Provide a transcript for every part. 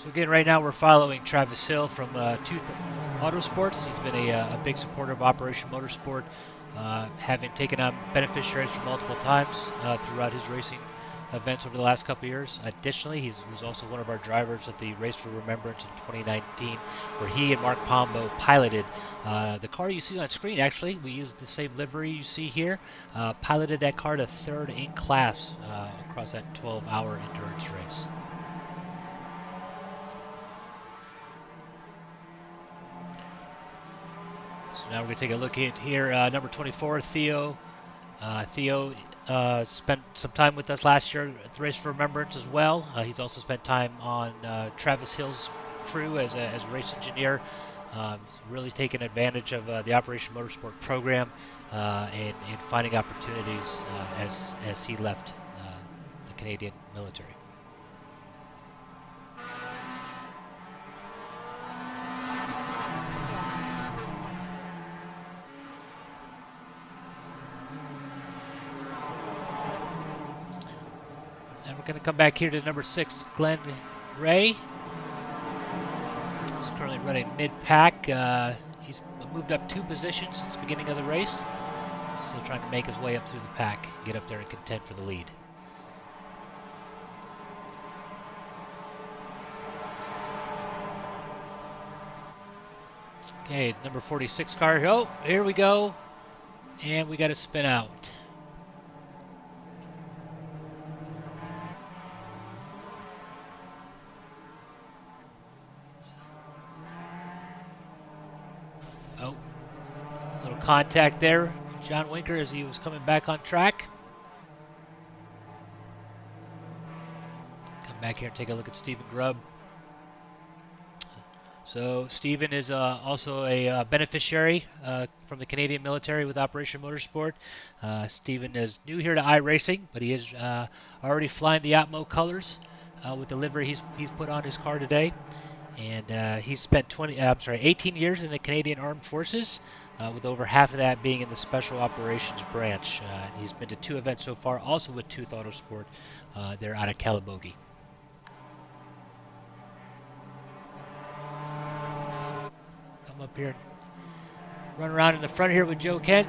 So again, right now we're following Travis Hill from Tooth Autosports. He's been a big supporter of Operation Motorsport, having taken on beneficiaries for multiple times throughout his racing events over the last couple of years. Additionally, he was also one of our drivers at the Race for Remembrance in 2019, where he and Mark Pombo piloted the car you see on screen. Actually, we used the same livery you see here, piloted that car to third in class across that 12-hour endurance race. So now we're going to take a look at here, number 24, Theo. Theo spent some time with us last year at the Race for Remembrance as well. He's also spent time on Travis Hill's crew as a race engineer. Really taking advantage of the Operation Motorsport program and finding opportunities as he left the Canadian military. Going to come back here to number 6, Glenn Ray. He's currently running mid-pack. He's moved up 2 positions since the beginning of the race. Still trying to make his way up through the pack, get up there and contend for the lead. Okay, number 46 car. Oh, here we go. And we got to spin out. Oh, a little contact there. John Winker as he was coming back on track. Come back here and take a look at Stephen Grubb. So Stephen is also a beneficiary from the Canadian military with Operation Motorsport. Stephen is new here to iRacing, but he is already flying the Atmo colors with the livery he's put on his car today. And he's spent 18 years in the Canadian Armed Forces, with over half of that being in the Special Operations branch. He's been to 2 events so far, also with Tooth Autosport. They're out of Calabogie. Come up here, run around in the front here with Joe Kent.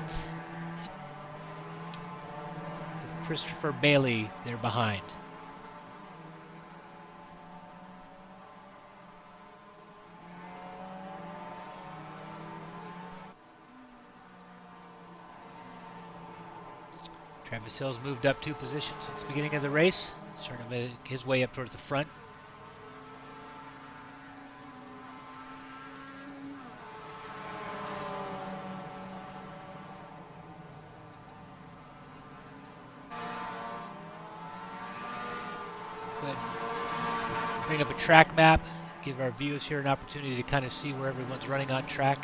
With Christopher Bailey there behind. Travis Hill's moved up 2 positions since the beginning of the race. Starting to make his way up towards the front. Good. Bring up a track map. Give our viewers here an opportunity to kind of see where everyone's running on track.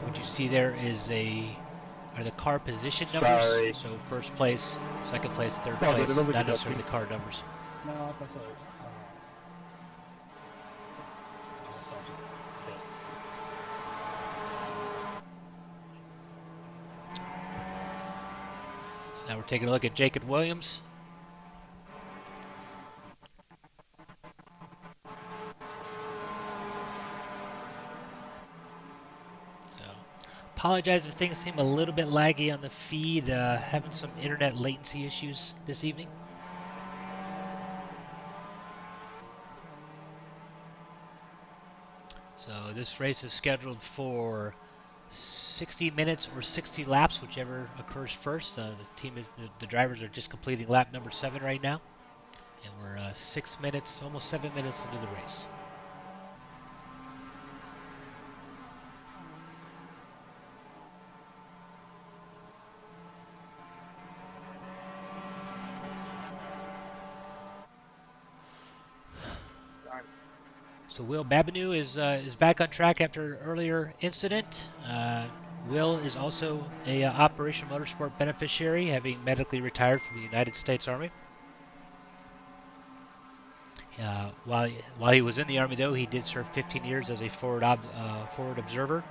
What you see there is are the car position numbers. Sorry. So first place, second place, third place, not necessarily the car numbers. No, that's all. So now we're taking a look at Jacob Williams. Apologize if things seem a little bit laggy on the feed, having some internet latency issues this evening. So this race is scheduled for 60 minutes or 60 laps, whichever occurs first. The drivers are just completing lap number 7 right now, and we're 6 minutes, almost 7 minutes into the race. So Will Babineau is back on track after an earlier incident. Will is also a Operation Motorsport beneficiary, having medically retired from the United States Army. While he was in the Army, though, he did serve 15 years as a forward observer,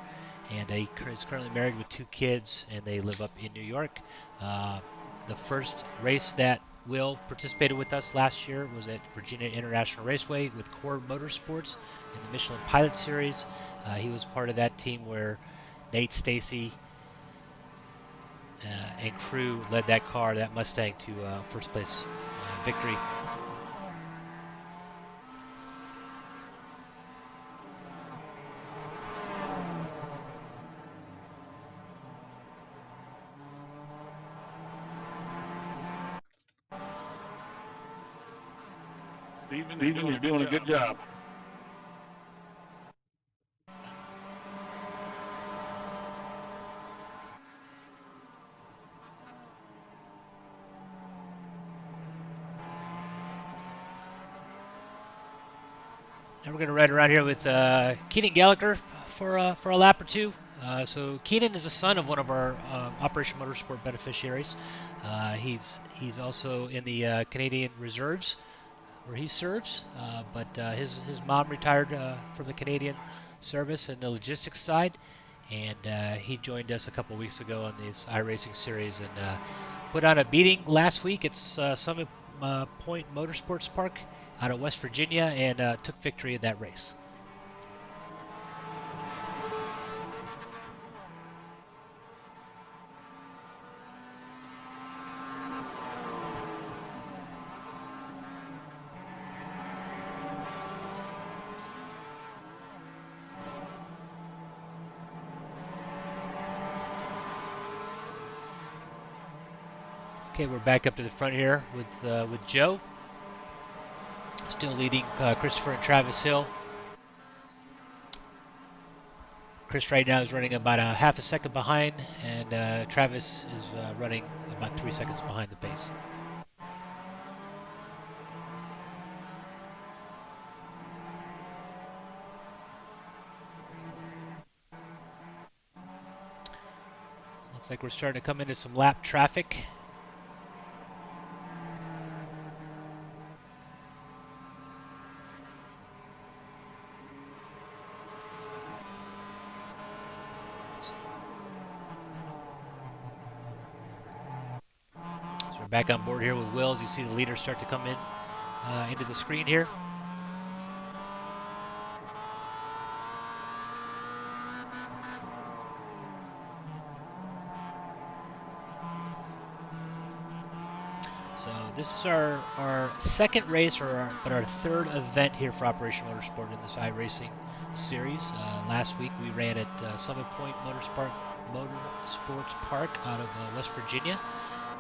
and he is currently married with 2 kids, and they live up in New York. The first race that Will participated with us last year, was at Virginia International Raceway with Core Motorsports in the Michelin Pilot Series. He was part of that team where Nate Stacy and crew led that car, that Mustang, to first place victory. Steven is doing a good job. And we're going to ride around here with Keenan Gallagher for a lap or two. So Keenan is the son of one of our Operation Motorsport beneficiaries. He's also in the Canadian Reserves where he serves, but his mom retired from the Canadian service in the logistics side, and he joined us a couple weeks ago on this iRacing series and put on a beating last week at Summit Point Motorsports Park out of West Virginia and took victory in that race. Okay, we're back up to the front here with Joe. Still leading Christopher and Travis Hill. Chris right now is running about a half a second behind, and Travis is running about 3 seconds behind the pace. Looks like we're starting to come into some lap traffic. We're back on board here with Will as you see the leaders start to come in into the screen here. So this is our second race, but our third event here for Operation Motorsport in this iRacing series. Last week we ran at Summit Point Motorsports Park out of West Virginia.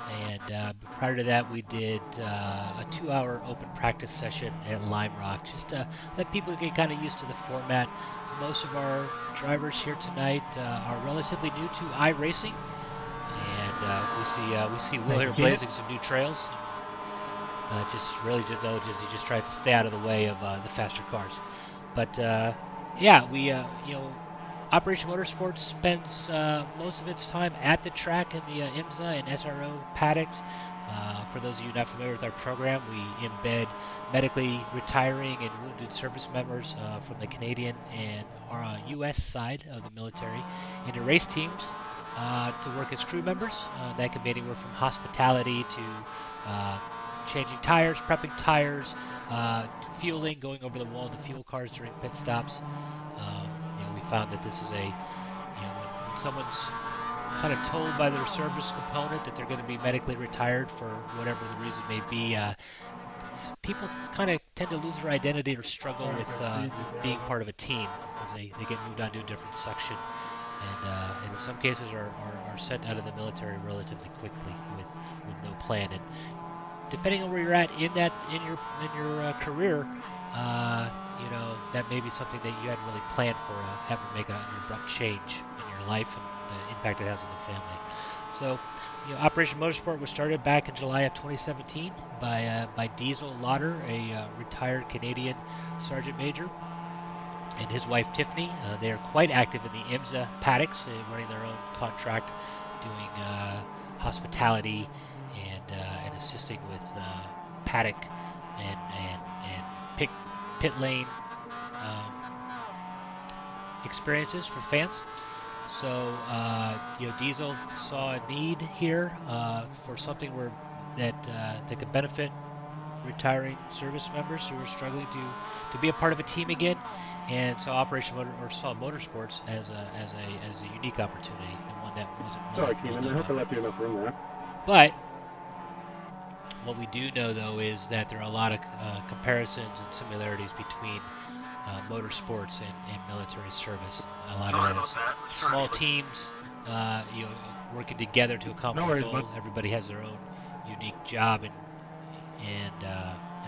And prior to that, we did a 2-hour open practice session at Lime Rock, just to let people get kind of used to the format. Most of our drivers here tonight are relatively new to iRacing, and we see Will here blazing some new trails. He just tries to stay out of the way of the faster cars. But yeah, we Operation Motorsport spends most of its time at the track in the IMSA and SRO paddocks. For those of you not familiar with our program, we embed medically retiring and wounded service members from the Canadian and U.S. side of the military into race teams to work as crew members. That can be anywhere from hospitality to changing tires, prepping tires, fueling, going over the wall to fuel cars during pit stops. We found that this is when someone's kind of told by their service component that they're going to be medically retired for whatever the reason may be, people kind of tend to lose their identity or struggle with being part of a team because they get moved on to a different section, and in some cases are sent out of the military relatively quickly with no plan. And depending on where you're at in your career, that may be something that you hadn't really planned for, having to make an abrupt change in your life and the impact it has on the family. So, Operation Motorsport was started back in July of 2017 by Diesel Lauder, a retired Canadian sergeant major, and his wife Tiffany. They are quite active in the IMSA paddocks, running their own contract, doing hospitality and assisting with paddock and pit lane experiences for fans. So Diesel saw a need here for something where that could benefit retiring service members who are struggling to be a part of a team again, and saw saw motorsports as a unique opportunity and one that wasn't Sorry, well Keenan. I known hope I of. left you enough room there. But what we do know, though, is that there are a lot of comparisons and similarities between motorsports and military service. A lot of that is small teams, working together to accomplish a goal. Everybody has their own unique job and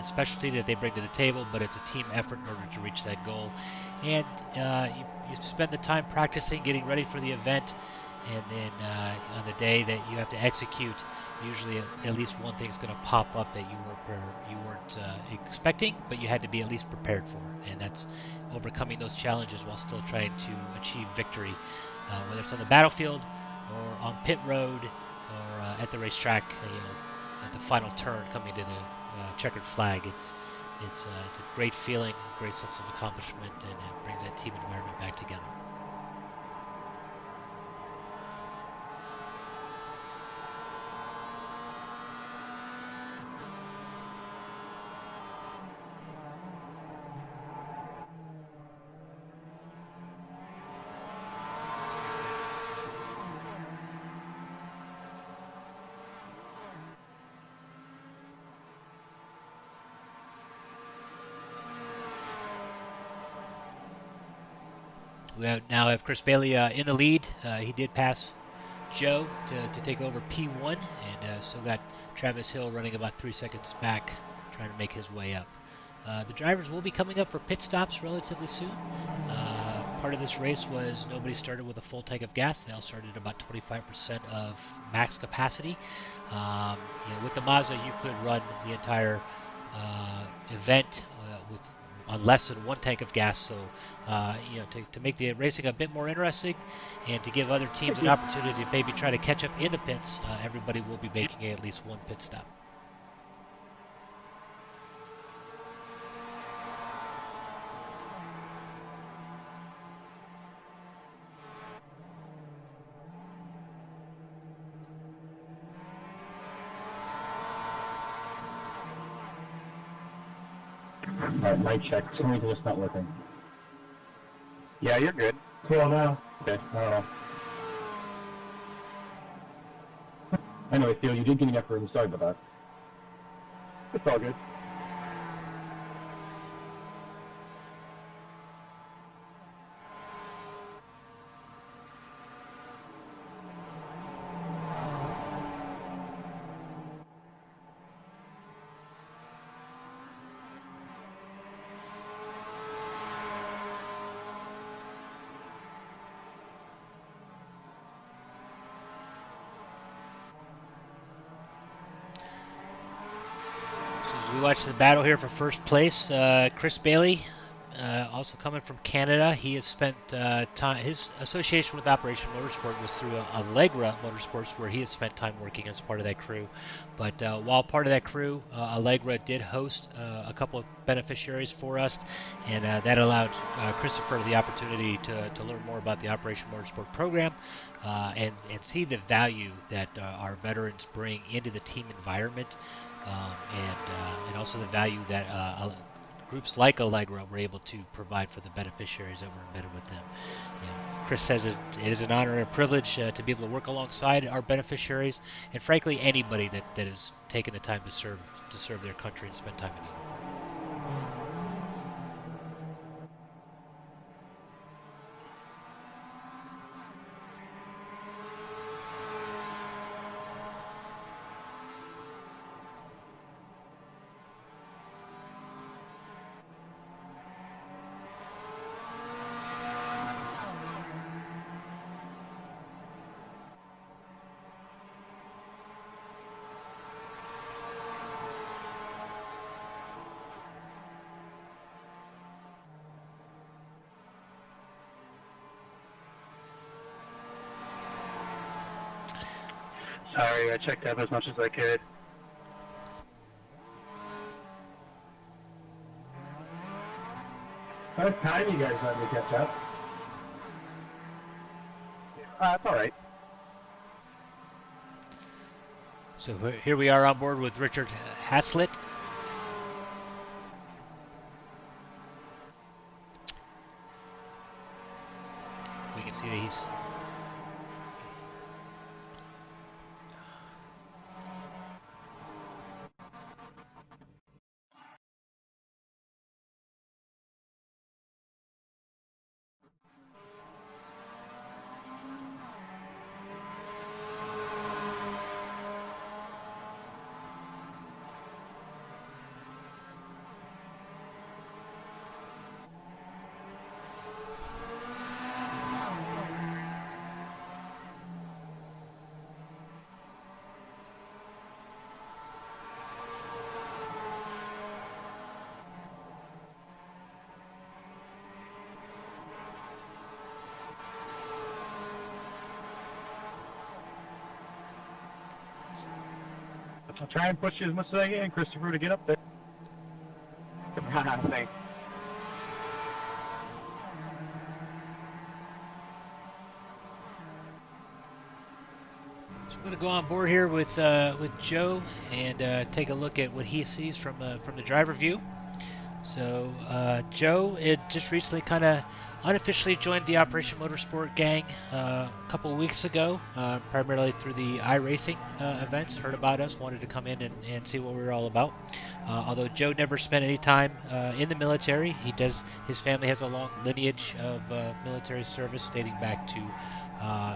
specialty that they bring to the table, but it's a team effort in order to reach that goal. And you spend the time practicing, getting ready for the event, and then on the day that you have to execute, usually at least one thing's going to pop up that you weren't expecting, but you had to be at least prepared for, and that's overcoming those challenges while still trying to achieve victory, whether it's on the battlefield or on pit road or at the racetrack. At the final turn, coming to the checkered flag, it's a great feeling, a great sense of accomplishment, and it brings that team environment back together. We now have Chris Bailey in the lead. He did pass Joe to take over P1, and still got Travis Hill running about 3 seconds back, trying to make his way up. The drivers will be coming up for pit stops relatively soon. Part of this race was nobody started with a full tank of gas. They all started at about 25% of max capacity. With the Mazda, you could run the entire event on less than one tank of gas, so to make the racing a bit more interesting and to give other teams an opportunity to maybe try to catch up in the pits, everybody will be making at least one pit stop. Alright, mic check. For some reason it's not working. Yeah, you're good. Cool now. Okay. I don't know. Anyway, Theo, you did give me enough room. Sorry about that. It's all good. We watch the battle here for first place. Chris Bailey, also coming from Canada. He has spent time. His association with Operation Motorsport was through Allegra Motorsports, where he has spent time working as part of that crew. But while part of that crew, Allegra did host a couple of beneficiaries for us, and that allowed Christopher the opportunity to learn more about the Operation Motorsport program and see the value that our veterans bring into the team environment. And also the value that groups like Allegra were able to provide for the beneficiaries that were embedded with them. Chris says it is an honor and a privilege to be able to work alongside our beneficiaries, and frankly anybody that has taken the time to serve their country and spend time in uniform. Sorry, I checked up as much as I could. What time you guys let me catch up? It's all right. So here we are on board with Richard Haslett. We can see that he's I'll try and push you as much as I can, Christopher, to get up there. Thanks. So we're going to go on board here with Joe and take a look at what he sees from the driver view. So Joe just recently kind of unofficially joined the Operation Motorsport gang a couple of weeks ago, primarily through the iRacing events. Heard about us, wanted to come in and see what we were all about. Although Joe never spent any time in the military, his family has a long lineage of military service dating back to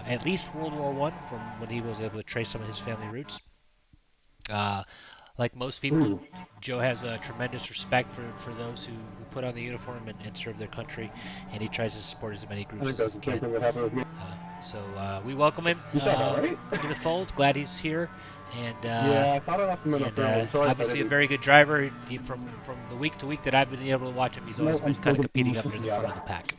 at least World War I, from when he was able to trace some of his family roots. Like most people, Joe has a tremendous respect for those who put on the uniform and serve their country, and he tries to support as many groups as he can. So we welcome him into the fold. Glad he's here, and yeah, I thought I left him in the front. Obviously a very good driver. From the week to week that I've been able to watch him, he's always been kind of competing up near the front of the pack.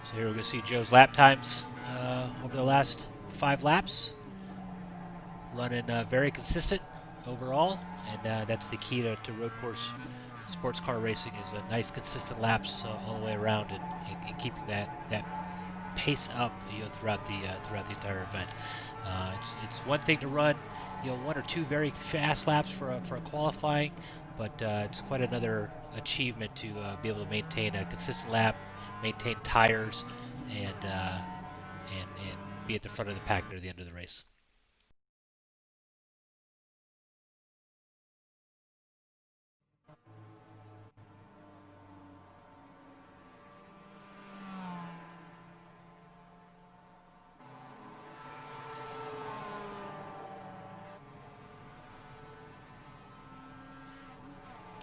So here we're going to see Joe's lap times over the last 5 laps. Running very consistent overall, and that's the key to road course sports car racing, is a nice consistent laps all the way around, and keeping that pace up throughout the entire event. It's one thing to run 1 or 2 very fast laps for a qualifying, but it's quite another achievement to be able to maintain a consistent lap, maintain tires, and be at the front of the pack near the end of the race.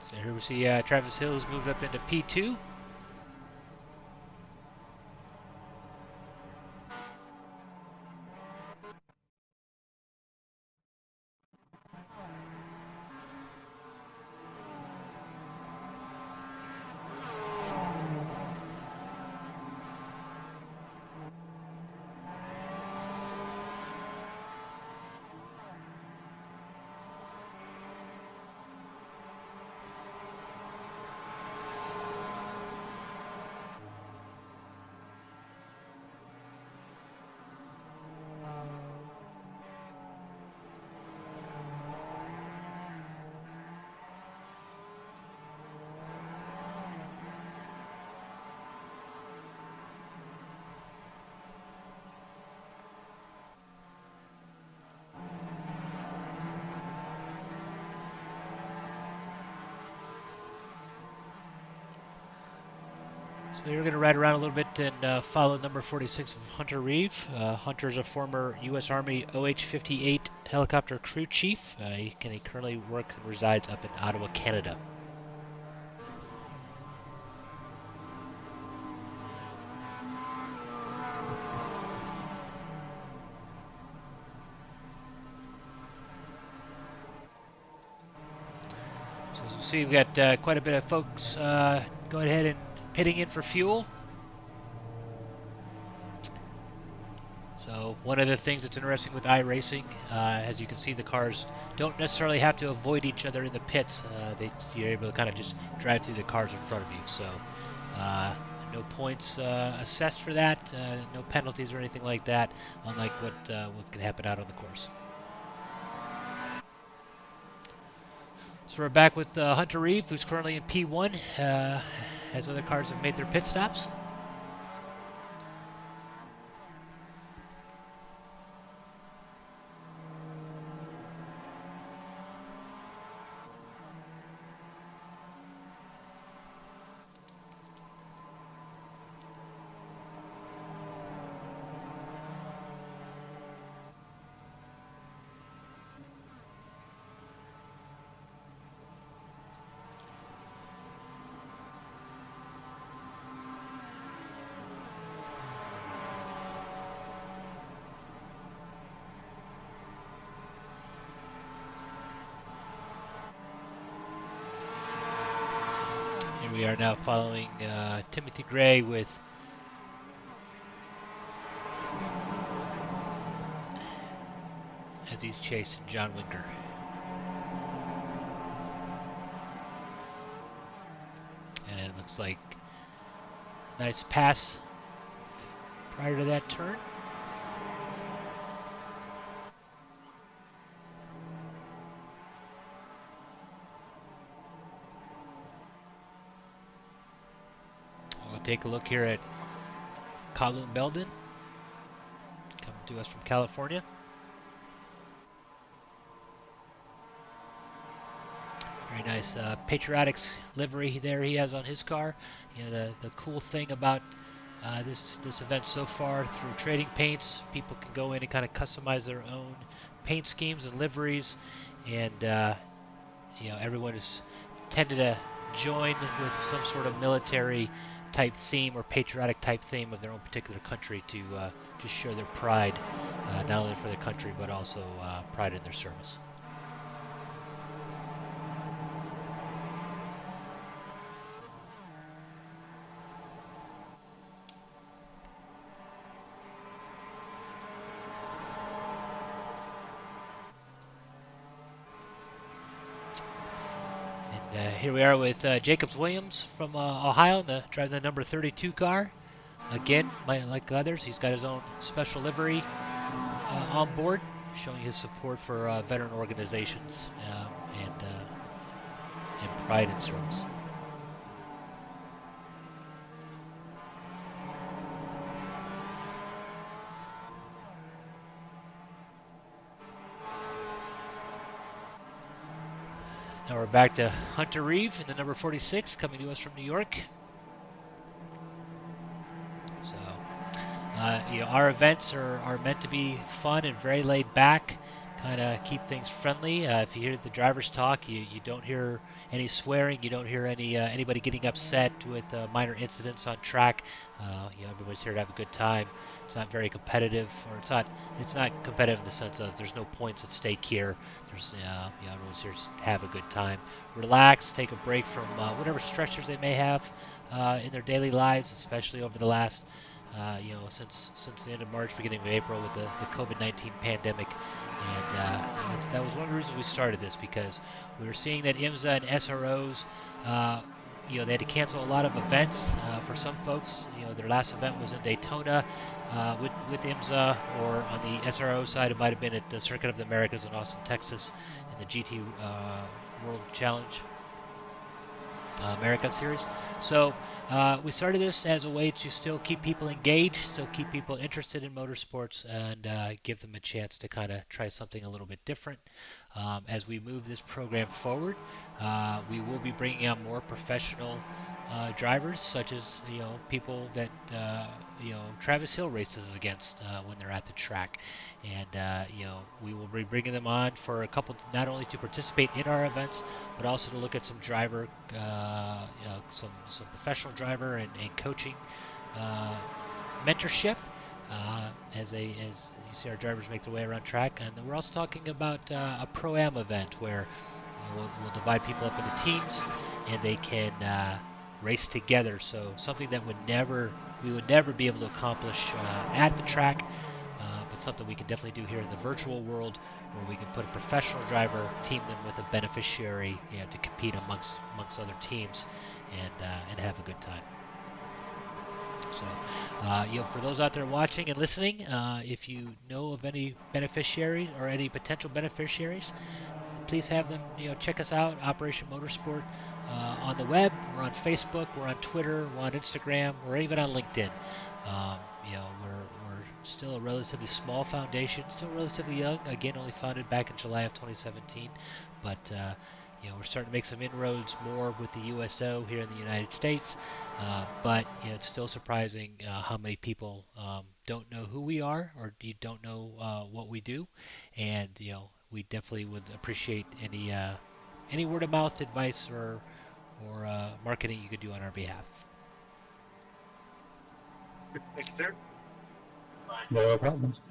So here we see Travis Hill has moved up into P2. So we're going to ride around a little bit and follow number 46 of Hunter Reeve. Hunter's a former U.S. Army OH-58 helicopter crew chief. He currently resides up in Ottawa, Canada. So As you see, we've got quite a bit of folks going ahead and pitting in for fuel. So one of the things that's interesting with iRacing, as you can see, the cars don't necessarily have to avoid each other in the pits. You're able to kind of just drive through the cars in front of you. So no points assessed for that, no penalties or anything like that, unlike what can happen out on the course. So we're back with Hunter Reeve, who's currently in P1, as other cars have made their pit stops. We are now following Timothy Gray with as he's chasing John Winker. And it looks like nice pass prior to that turn. We'll take a look here at Colin Belden, coming to us from California. Very nice patriotics livery there he has on his car. You know, the cool thing about this event so far, through trading paints, people can go in and kind of customize their own paint schemes and liveries, and you know, everyone is tended to join with some sort of military type theme or patriotic type theme of their own particular country to just show their pride, not only for their country but also pride in their service. Here we are with Jacobs Williams from Ohio, driving the number 32 car. Again, like others, he's got his own special livery on board, showing his support for veteran organizations and pride in service. Now we're back to Hunter Reeve in the number 46, coming to us from New York. So, you know, our events are meant to be fun and very laid back, kind of keep things friendly. If you hear the drivers talk, you don't hear any swearing, you don't hear anybody getting upset with minor incidents on track. You know, everybody's here to have a good time. It's not very competitive, or it's not competitive in the sense of there's no points at stake here. There's you know, everyone's here to have a good time, relax, take a break from whatever stressors they may have in their daily lives, especially over the last you know, since the end of March, beginning of April, with the COVID-19 pandemic. And that was one of the reasons we started this, because we were seeing that IMSA and SROs, you know, they had to cancel a lot of events for some folks. You know, their last event was in Daytona with IMSA, or on the SRO side, it might have been at the Circuit of the Americas in Austin, Texas, in the GT World Challenge America Series. So we started this as a way to still keep people engaged, still keep people interested in motorsports, and give them a chance to kind of try something a little bit different. As we move this program forward, we will be bringing on more professional drivers, such as, you know, people that you know, Travis Hill races against when they're at the track, and you know, we will be bringing them on for a couple, not only to participate in our events, but also to look at some driver, you know, some professional driver and coaching mentorship. As you see our drivers make their way around track, and we're also talking about a pro-am event where, we'll divide people up into teams, and they can race together. So something that we would never be able to accomplish at the track, but something we can definitely do here in the virtual world, where we can put a professional driver, team them with a beneficiary, to compete amongst other teams, and have a good time. So, for those out there watching and listening, if you know of any beneficiaries or any potential beneficiaries, please have them, check us out, Operation Motorsport, on the web. We're on Facebook, we're on Twitter, we're on Instagram, we're even on LinkedIn. We're still a relatively small foundation, still relatively young. Again, only founded back in July of 2017, but we're starting to make some inroads more with the USO here in the United States. But it's still surprising how many people don't know who we are, or you don't know what we do, and we definitely would appreciate any word of mouth advice or marketing you could do on our behalf. Thank you, sir. No problems.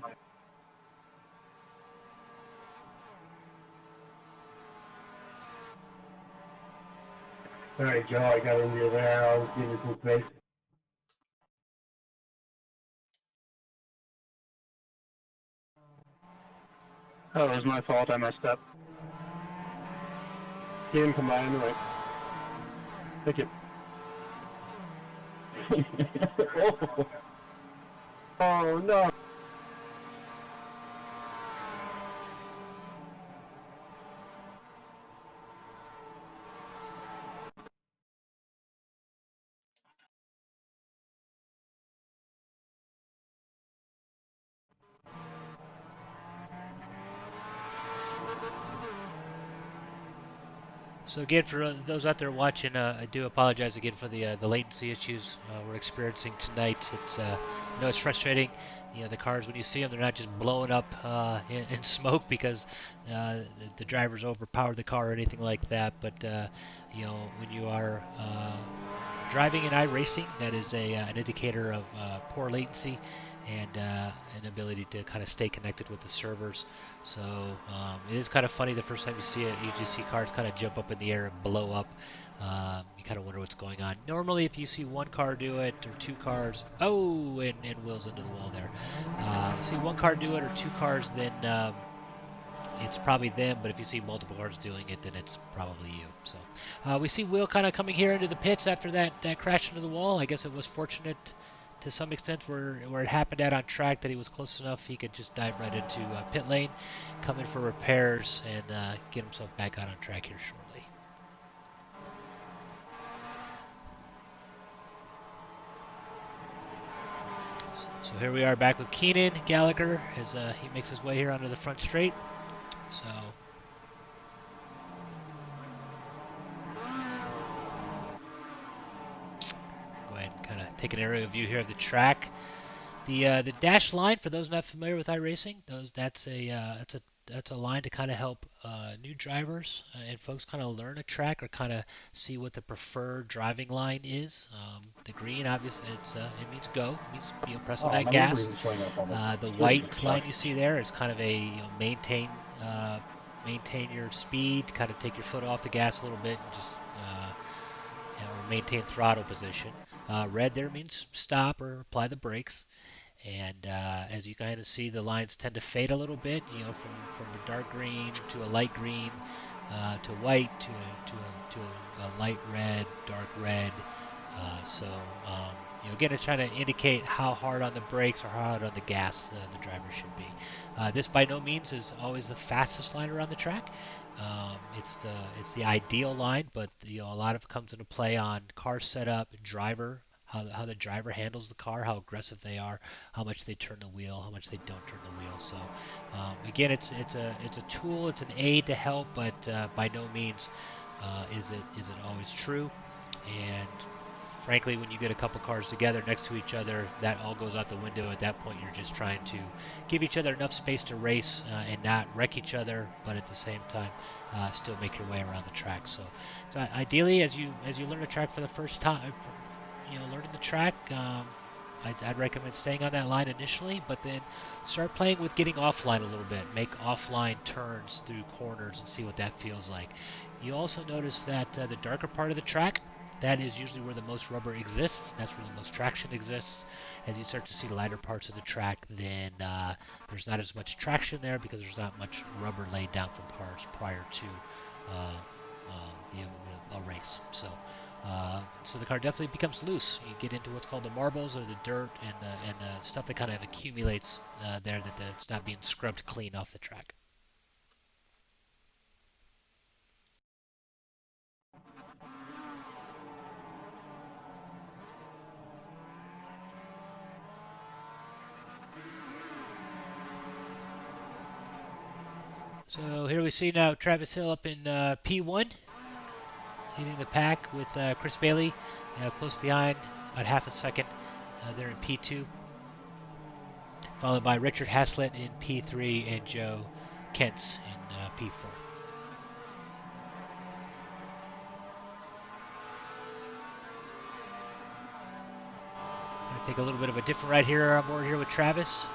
All right, Joe, I got into there. I'll give you some space. Oh, it was my fault. I messed up. He didn't come by anyway. Thank you. Oh, no. So again, for those out there watching, I do apologize again for the latency issues we're experiencing tonight. I know it's frustrating. The cars, when you see them, they're not just blowing up in smoke because the drivers overpowered the car or anything like that. But when you are driving in iRacing, that is an indicator of poor latency and an ability to kind of stay connected with the servers. So it is kind of funny the first time you see it. You just see cars kind of jump up in the air and blow up. You kind of wonder what's going on. Normally, if you see one car do it or two cars, and wheels into the wall there. See one car do it or two cars, then it's probably them. But if you see multiple cars doing it, then it's probably you. So we see Will kind of coming here into the pits after that crash into the wall. I guess it was fortunate to some extent where it happened out on track that he was close enough he could just dive right into pit lane, come in for repairs, and get himself back out on track here shortly. So here we are back with Keenan Gallagher as he makes his way here onto the front straight. So go ahead and kind of take an aerial view here of the track. The dash line, for those not familiar with iRacing, that's a line to kind of help new drivers and folks kind of learn a track or kind of see what the preferred driving line is. The green, obviously, it means go. It means pressing that gas. The white line you see there is kind of a maintain your speed, kind of take your foot off the gas a little bit and just maintain throttle position. Red there means stop or apply the brakes. And as you kind of see, the lines tend to fade a little bit, from a dark green to a light green, to white, to a light red, dark red. Again, it's trying to indicate how hard on the brakes or how hard on the gas the driver should be. This by no means is always the fastest line around the track. It's the ideal line, but a lot of it comes into play on car setup, driver, how the driver handles the car, how aggressive they are, how much they turn the wheel, how much they don't turn the wheel. So again, it's a tool, it's an aid to help, but by no means is it always true. And frankly, when you get a couple cars together next to each other, that all goes out the window. At that point, you're just trying to give each other enough space to race and not wreck each other, but at the same time, still make your way around the track. So ideally, as you learn the track for the first time, learning the track, I'd recommend staying on that line initially, but then start playing with getting offline a little bit. Make offline turns through corners and see what that feels like. You also notice that the darker part of the track, that is usually where the most rubber exists. That's where the most traction exists. As you start to see lighter parts of the track, then there's not as much traction there because there's not much rubber laid down from cars prior to a race. So the car definitely becomes loose. You get into what's called the marbles or the dirt and the stuff that kind of accumulates there that's not being scrubbed clean off the track. So here we see now Travis Hill up in P1, leading the pack with Chris Bailey close behind, about half a second there in P2, followed by Richard Haslett in P3 and Joe Kentz in P4. I'm going to take a little bit of a different ride here on board here with Travis.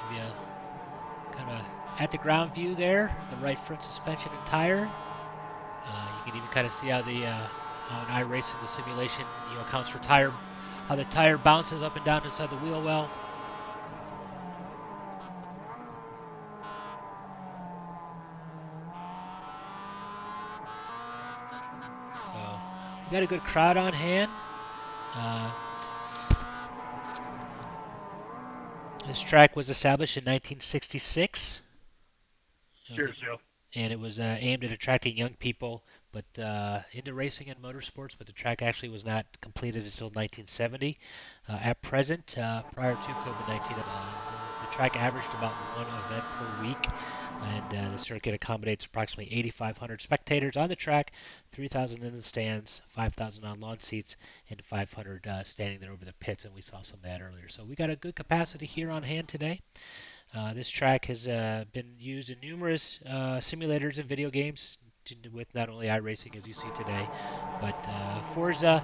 Give you a kind of at the ground view there, the right front suspension and tire. You can even kind of see how the how in iRacing the simulation accounts for tire, how the tire bounces up and down inside the wheel well. So we got a good crowd on hand. This track was established in 1966. Cheers, Joe. And it was aimed at attracting young people, but into racing and motorsports. But the track actually was not completed until 1970. At present, prior to COVID-19, the track averaged about one event per week, and the circuit accommodates approximately 8,500 spectators on the track, 3,000 in the stands, 5,000 on lawn seats, and 500 standing there over the pits. And we saw some of that earlier. So we got a good capacity here on hand today. This track has been used in numerous simulators and video games with not only iRacing as you see today, but Forza,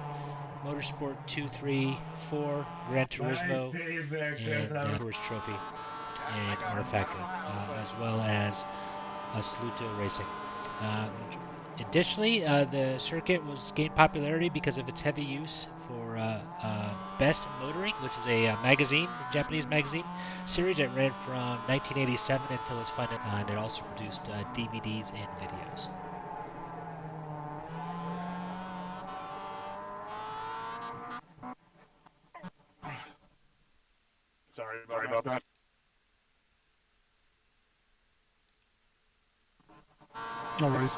Motorsport 2, 3, 4, Gran Turismo, and Tourist Trophy, and R Factor, as well as Saluto Racing. Additionally, the circuit was gained popularity because of its heavy use for Best Motoring, which is a magazine, a Japanese magazine series that ran from 1987 until its final, and it also produced DVDs and videos. Sorry about that. No worries.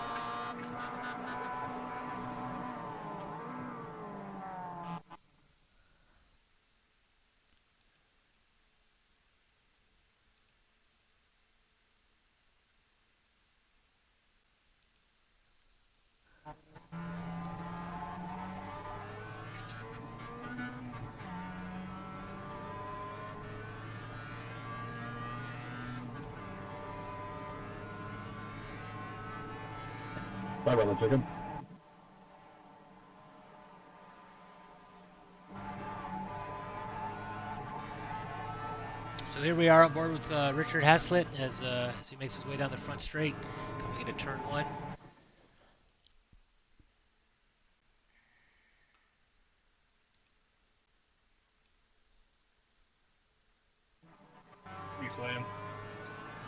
Bye, Ronald Chicken. So here we are on board with Richard Haslett as he makes his way down the front straight, coming into turn 1.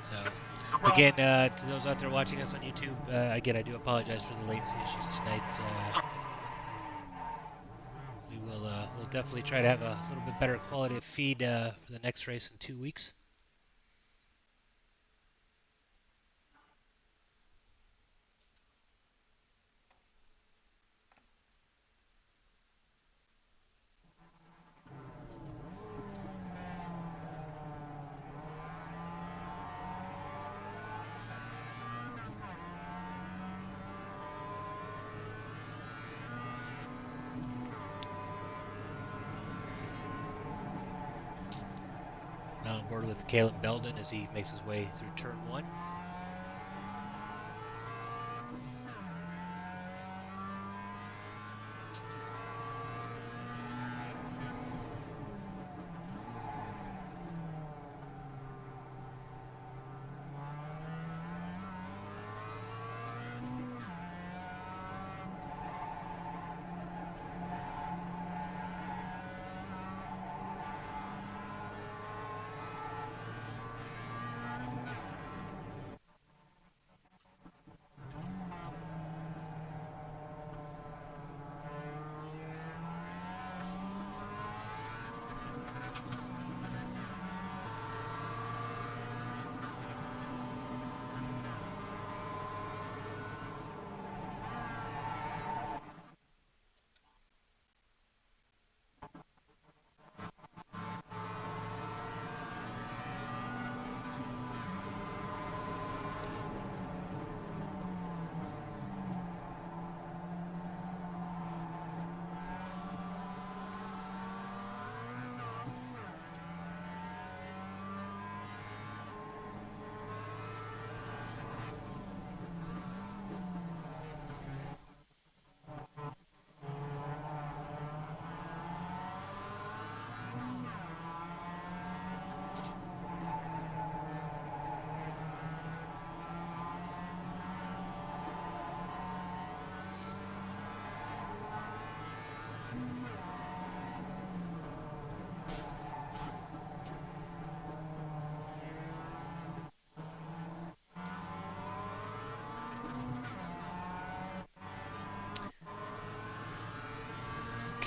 So again, to those out there watching us on YouTube, again I do apologize for the latency issues tonight. We'll definitely try to have a little bit better quality of feed for the next race in 2 weeks. Now on board with Caleb Belden as he makes his way through turn 1.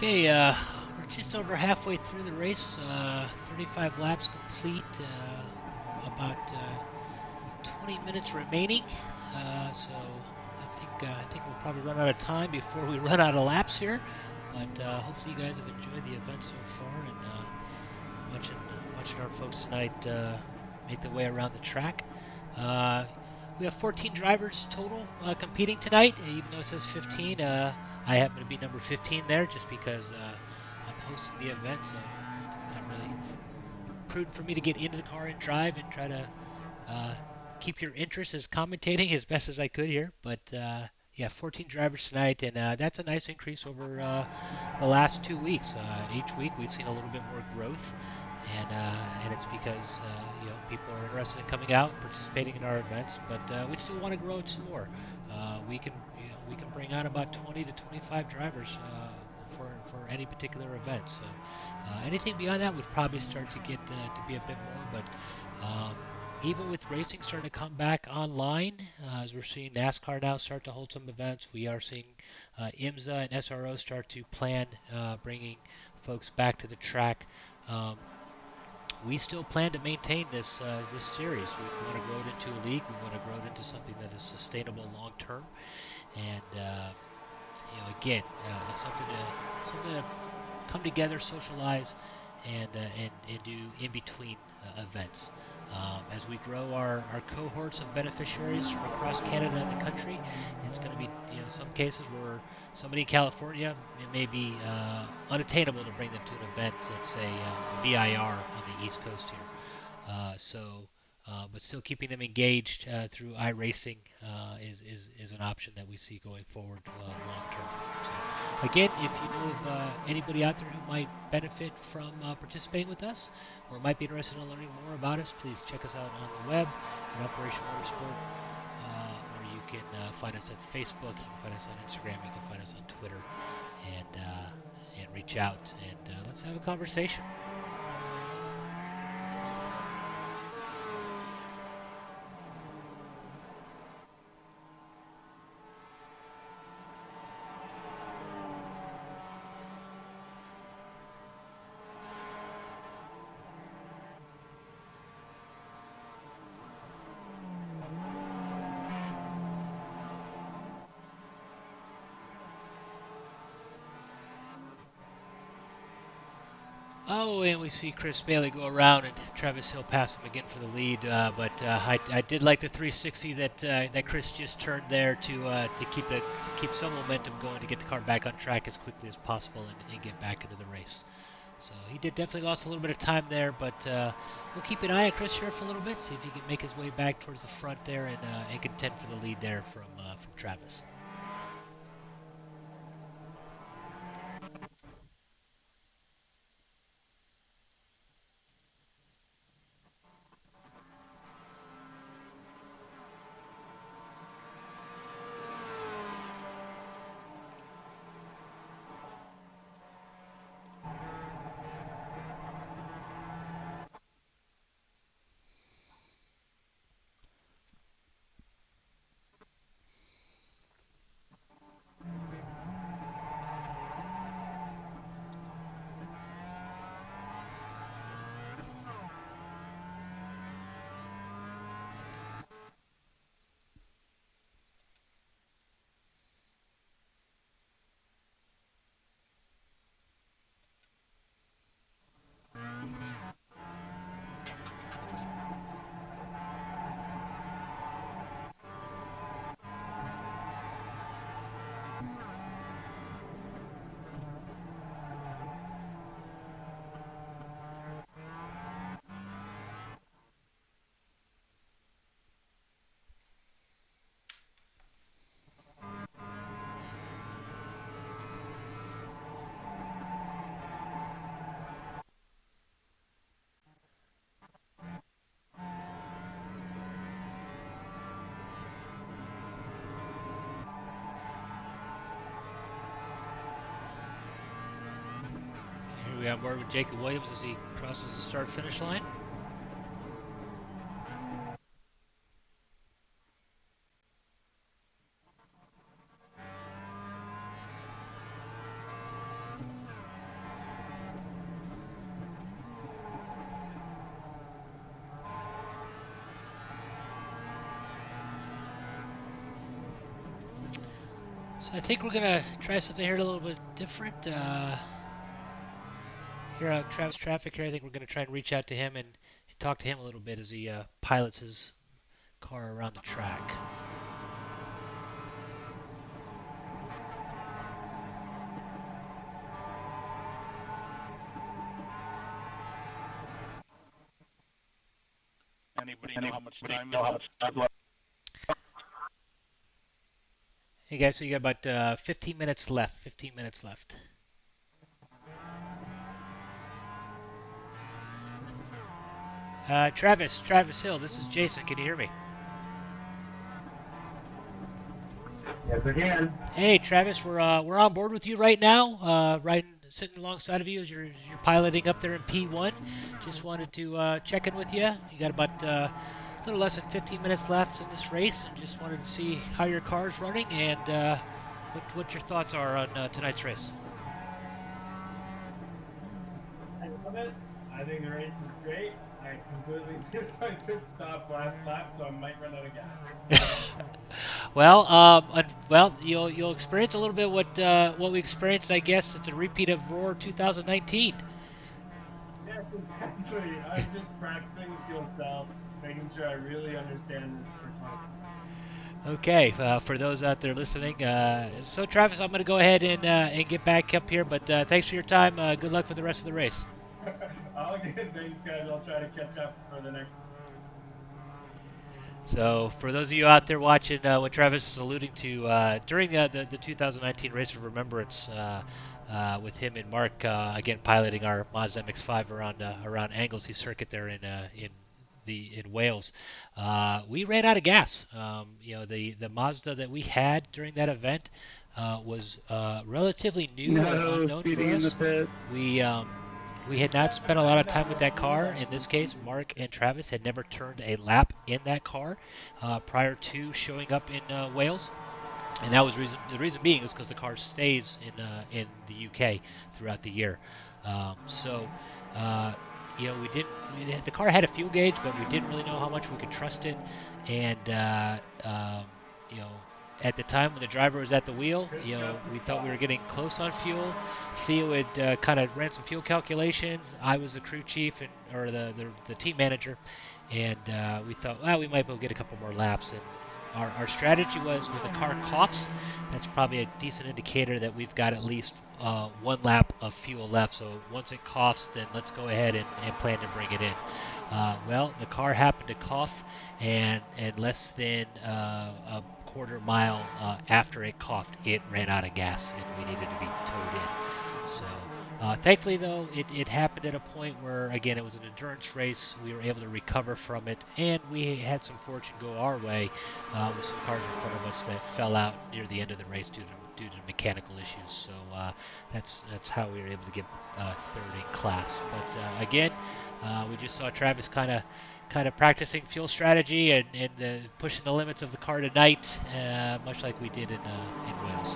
Okay, we're just over halfway through the race. 35 laps complete. About 20 minutes remaining. So I think we'll probably run out of time before we run out of laps here. But hopefully you guys have enjoyed the event so far and watching our folks tonight make their way around the track. We have 14 drivers total competing tonight, even though it says 15. I happen to be number 15 there just because I'm hosting the event, so not really prudent for me to get into the car and drive and try to keep your interest as commentating as best as I could here. But yeah, 14 drivers tonight, and that's a nice increase over the last 2 weeks. Each week we've seen a little bit more growth, and it's because people are interested in coming out and participating in our events. But we still want to grow it some more. We can bring on about 20 to 25 drivers for any particular event. So anything beyond that would probably start to get to be a bit more, but. Even with racing starting to come back online, as we're seeing NASCAR now start to hold some events, we are seeing IMSA and SRO start to plan bringing folks back to the track. We still plan to maintain this series. We want to grow it into a league. We want to grow it into something that is sustainable long term, and again, something to come together, socialize, and do in between events. As we grow our cohorts of beneficiaries from across Canada and the country, it's going to be some cases where somebody in California, it may be unattainable to bring them to an event, let's say VIR on the East Coast here. But still keeping them engaged through iRacing is an option that we see going forward long term. So again, if you know of anybody out there who might benefit from participating with us or might be interested in learning more about us, please check us out on the web at Operation Motorsport, or you can find us at Facebook, you can find us on Instagram, you can find us on Twitter, and reach out and let's have a conversation. Oh, and we see Chris Bailey go around, and Travis Hill pass him again for the lead. But I did like the 360 that Chris just turned there to keep some momentum going to get the car back on track as quickly as possible and get back into the race. So he did definitely lost a little bit of time there, but we'll keep an eye on Chris here for a little bit, see if he can make his way back towards the front there and contend for the lead there from Travis. We on board with Jacob Williams as he crosses the start-finish line. So I think we're gonna try something here a little bit different. Here on Travis Traffic here, I think we're gonna try and reach out to him and talk to him a little bit as he pilots his car around the track. Anybody know how much time left? Hey guys, so you got about 15 minutes left. 15 minutes left. Travis Hill, this is Jason. Can you hear me? Yes, I can. Hey Travis, we're on board with you right now. Sitting alongside of you as you're piloting up there in P1. Just wanted to check in with you. You got about a little less than 15 minutes left in this race, and just wanted to see how your car's running and what your thoughts are on tonight's race. I love it. I think the race is great. I completely missed my pit stop last lap, so I might run out of gas. Well, you'll experience a little bit what we experienced, I guess. It's a repeat of Roar 2019. Yes, exactly. I'm just practicing fuel cell, making sure I really understand this for 20. Okay, for those out there listening, so Travis, I'm going to go ahead and get back up here, but thanks for your time. Good luck with the rest of the race. All good. Thanks, guys. I'll try to catch up for the next. So for those of you out there watching, what Travis is alluding to, during the 2019 Race of Remembrance, with him and Mark, again piloting our Mazda MX-5 around Anglesey Circuit there in Wales, we ran out of gas. The Mazda that we had during that event was relatively new and unknown for us. We had not spent a lot of time with that car. In this case, Mark and Travis had never turned a lap in that car prior to showing up in Wales. And that was the reason being is because the car stays in the UK throughout the year. The car had a fuel gauge, but we didn't really know how much we could trust it. And at the time when the driver was at the wheel, we thought we were getting close on fuel. Theo had kind of ran some fuel calculations. I was the crew chief or the team manager, and we thought, well, we might be able to get a couple more laps. And our strategy was when the car coughs, that's probably a decent indicator that we've got at least 1 lap of fuel left. So once it coughs, then let's go ahead and plan to bring it in. Well, the car happened to cough, and less than a quarter mile after it coughed, it ran out of gas, and we needed to be towed in. So thankfully, though, it happened at a point where, again, it was an endurance race. We were able to recover from it, and we had some fortune go our way with some cars in front of us that fell out near the end of the race due to mechanical issues. So that's how we were able to get third in class. But again, we just saw Travis kind of practicing fuel strategy and pushing the limits of the car tonight, much like we did in Wales.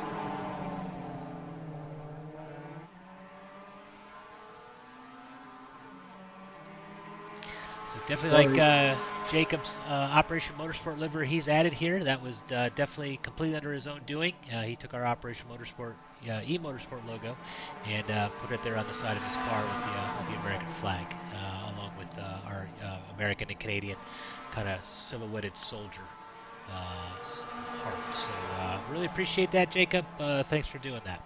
So definitely like Jacob's Operation Motorsport livery he's added here. That was definitely completely under his own doing. He took our Operation Motorsport eMotorsport logo and put it there on the side of his car with the American flag, along with our American and Canadian kind of silhouetted soldier heart. So really appreciate that, Jacob. Thanks for doing that.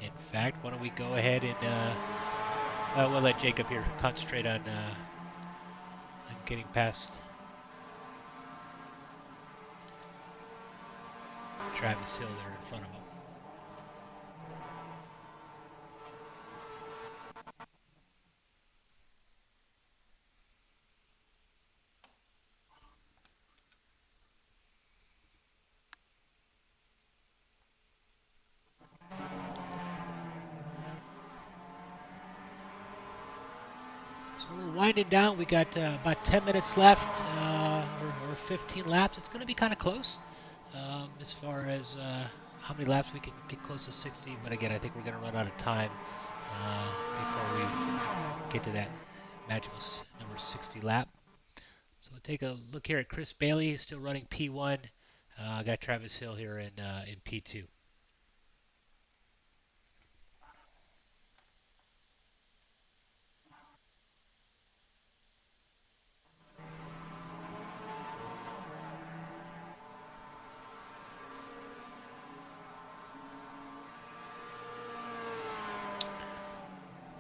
In fact, why don't we go ahead and we'll let Jacob here concentrate on getting past Travis Hill there in front of him. So we're winding down. We got about 10 minutes left, or 15 laps. It's going to be kind of close as far as how many laps we can get close to 60. But again, I think we're going to run out of time before we get to that magical number 60 lap. So we'll take a look here at Chris Bailey, still running P1. Got Travis Hill here in P2.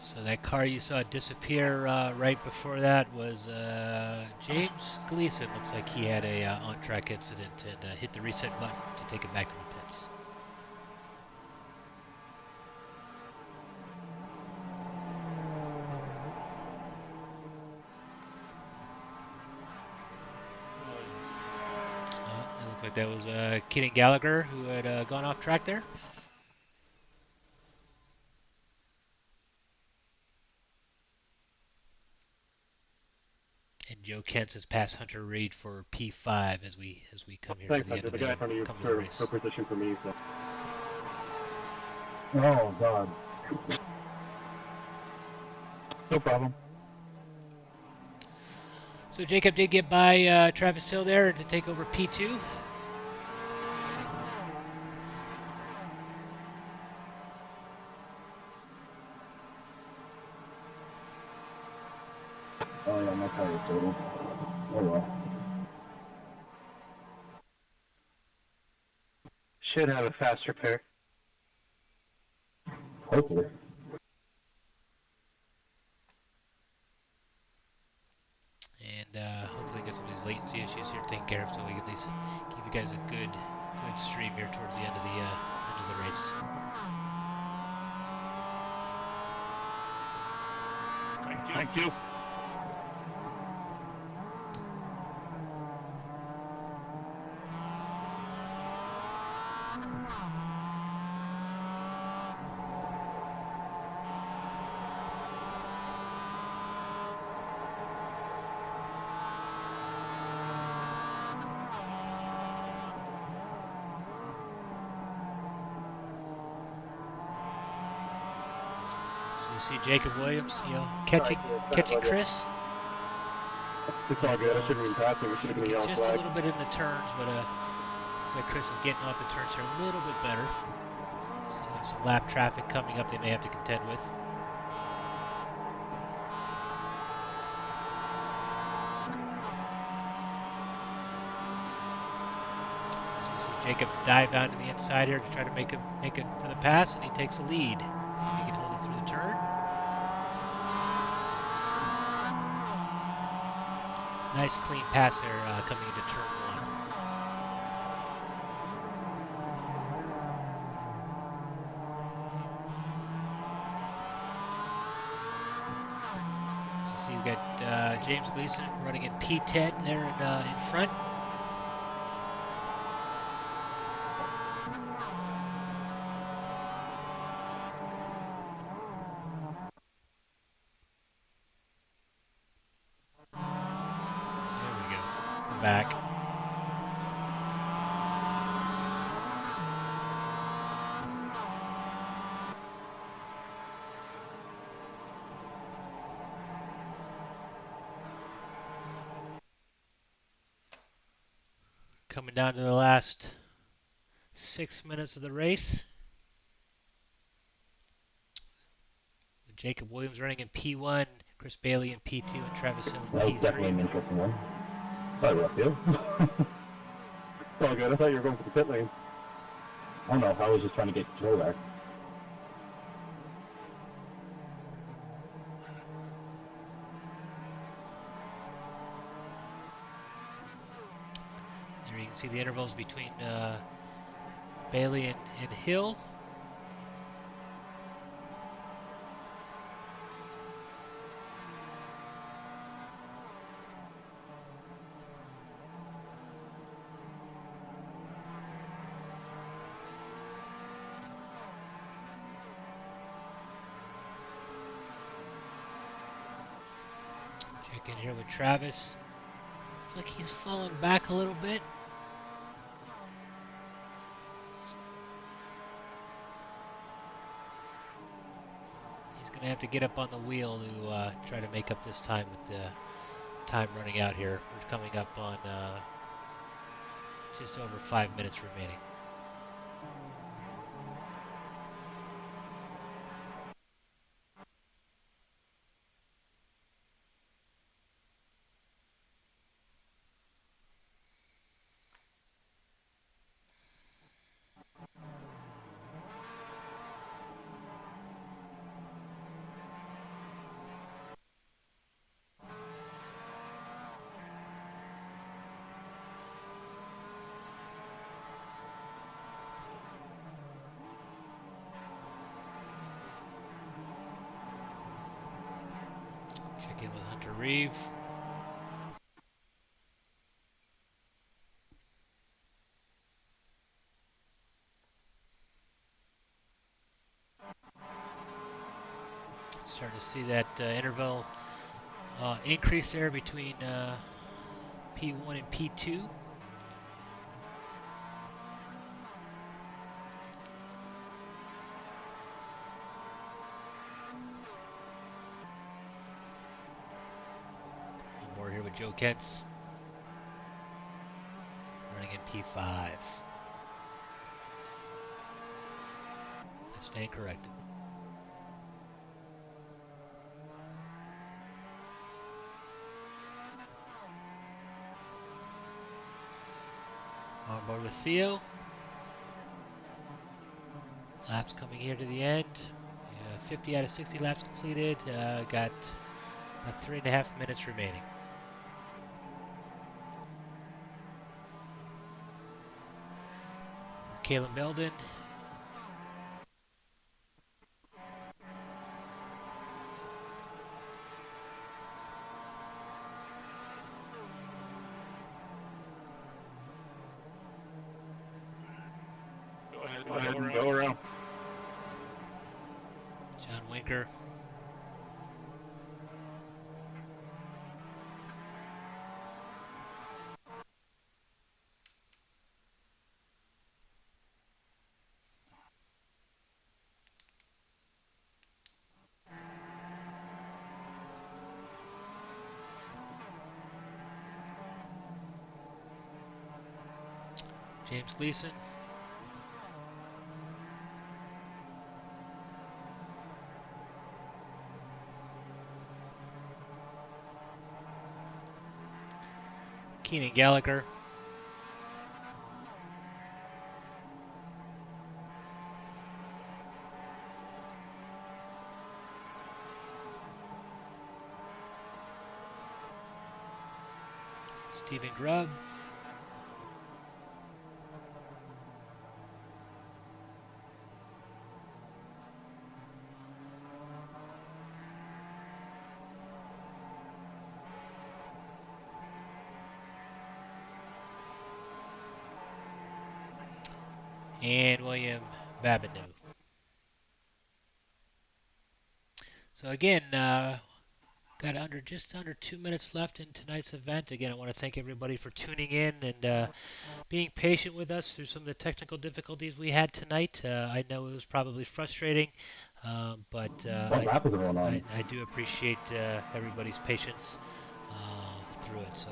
So that car you saw disappear right before that was James Gleason. Looks like he had a on-track incident and hit the reset button to take it back to the pits. It looks like that was Keaton Gallagher who had gone off track there. And Joe Kentz has passed Hunter Reed for P5 as we come here to the end of the race. For position for me. So. Oh, God. No problem. So Jacob did get by Travis Hill there to take over P2. Oh, yeah, my tire is total. Oh, well. Should have a fast repair. Hopefully. And hopefully get some of these latency issues here taken care of so we can at least give you guys a good stream here towards the end of the race. Thank you. See Jacob Williams, catching Chris. It's all good. I shouldn't even pass him. We should have been a yellow Just flag. a little bit in the turns, but looks like Chris is getting onto turns here a little bit better. Still have some lap traffic coming up they may have to contend with. So we see Jacob dive down to the inside here to try to make it for the pass, and he takes the lead. See if he can hold it through the turn. Nice clean pass there coming into turn 1. So see we've got James Gleason running in P10 there in front. Back. Coming down to the last 6 minutes of the race. With Jacob Williams running in P1, Chris Bailey in P2, and Travis Hill in P3. That was definitely an interesting one. Sorry, Raphael. It's all good. I thought you were going for the pit lane. I don't know. I was just trying to get control back. There you can see the intervals between Bailey and Hill. Check in here with Travis. Looks like he's fallen back a little bit. He's going to have to get up on the wheel to try to make up this time with the time running out here. We're coming up on just over 5 minutes remaining. Check in with Hunter Reeve. Starting to see that interval increase there between P1 and P2. More here with Joe Kentz running in P5. I stand corrected. On board with Theo. Laps coming here to the end. 50 out of 60 laps completed. Got about 3.5 minutes remaining. Kalen Belden. Go ahead and go around. John Winker. James Gleason. Keenan Gallagher. Stephen Grubb. And William Babineau. So again, got just under 2 minutes left in tonight's event. Again, I want to thank everybody for tuning in and being patient with us through some of the technical difficulties we had tonight. I know it was probably frustrating, but I do appreciate everybody's patience through it. So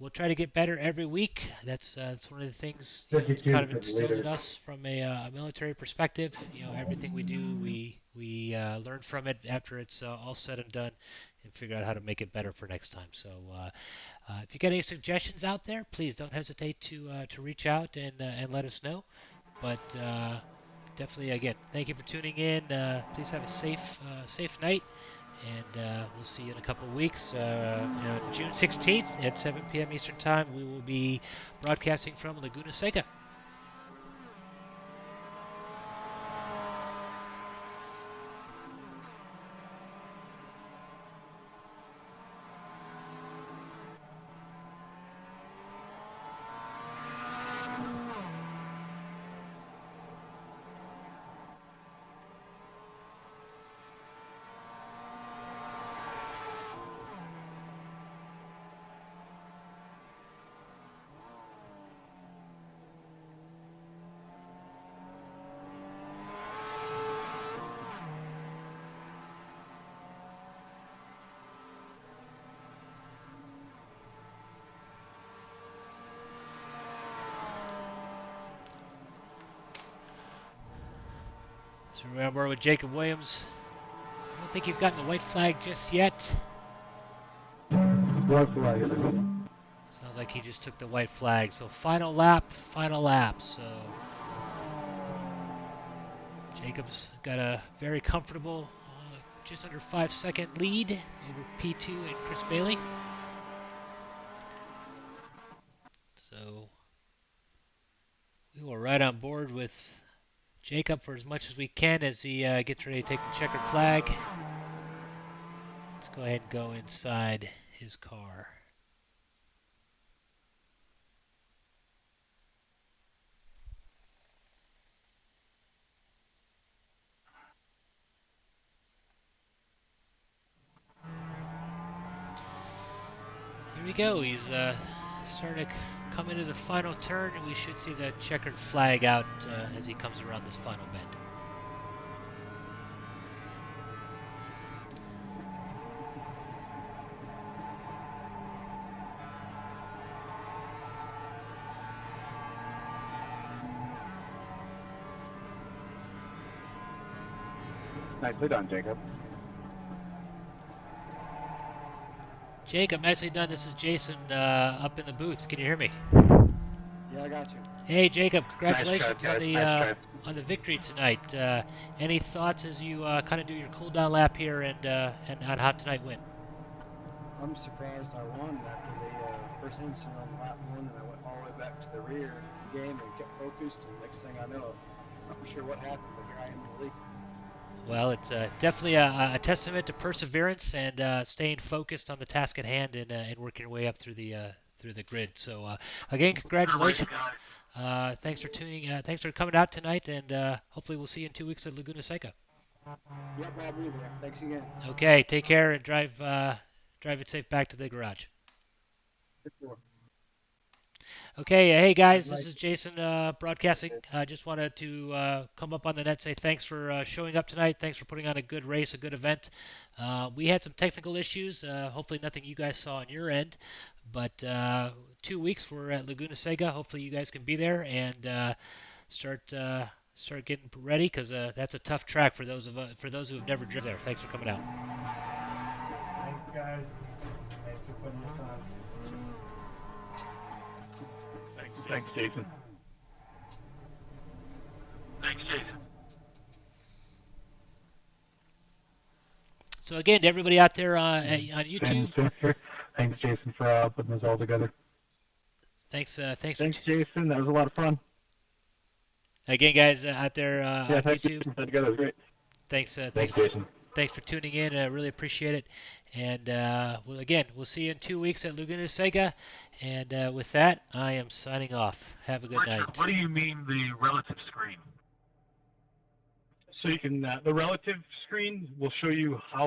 we'll try to get better every week. That's one of the things it's kind of instilled in us from a military perspective. Everything we do, we learn from it after it's all said and done, and figure out how to make it better for next time. So if you got any suggestions out there, please don't hesitate to reach out and let us know. But definitely, again, thank you for tuning in. Please have a safe night. And we'll see you in a couple of weeks. June 16th at 7 p.m. Eastern Time, we will be broadcasting from Laguna Seca. So we're on board with Jacob Williams. I don't think he's gotten the white flag just yet. White flag. Sounds like he just took the white flag. So final lap. So Jacob's got a very comfortable, just under 5-second lead over P2 and Chris Bailey. So we will ride on board with Jacob for as much as we can as he gets ready to take the checkered flag. Let's go ahead and go inside his car. Here we go. He's starting to come into the final turn, and we should see the checkered flag out as he comes around this final bend. Nicely done, Jacob. Jacob, nicely done. This is Jason up in the booth. Can you hear me? Yeah, I got you. Hey, Jacob. Congratulations Nice on drive, the victory tonight. Any thoughts as you kind of do your cool down lap here and on how tonight went? I'm surprised I won after the first incident on lap 1, and I went all the way back to the rear of the game and kept focused, and next thing I know, I'm not sure what happened, but here I am in the lead. Well, it's definitely a testament to perseverance and staying focused on the task at hand and working your way up through the grid. So again, congratulations. Thanks for tuning. Thanks for coming out tonight, and hopefully we'll see you in 2 weeks at Laguna Seca. Yep, I'll be there. Thanks again. Okay, take care and drive it safe back to the garage. Okay, hey guys, this is Jason broadcasting. I just wanted to come up on the net, say thanks for showing up tonight. Thanks for putting on a good race, a good event. We had some technical issues, hopefully nothing you guys saw on your end, but 2 weeks we're at Laguna Seca. Hopefully you guys can be there and start getting ready, because that's a tough track for those who have never driven there. Thanks for coming out. Thanks, guys. Thanks for putting this on. Thanks, Jason. Thanks, Jason. So again, to everybody out there on YouTube, Thanks, Jason, for putting this all together. thanks, Jason. That was a lot of fun. again, guys out there on YouTube. Jason. That together was great. Thanks, Jason. Thanks for tuning in. I really appreciate it. And we'll see you in 2 weeks at Laguna Seca. And with that, I am signing off. Have a good night. What do you mean the relative screen? So you can the relative screen will show you how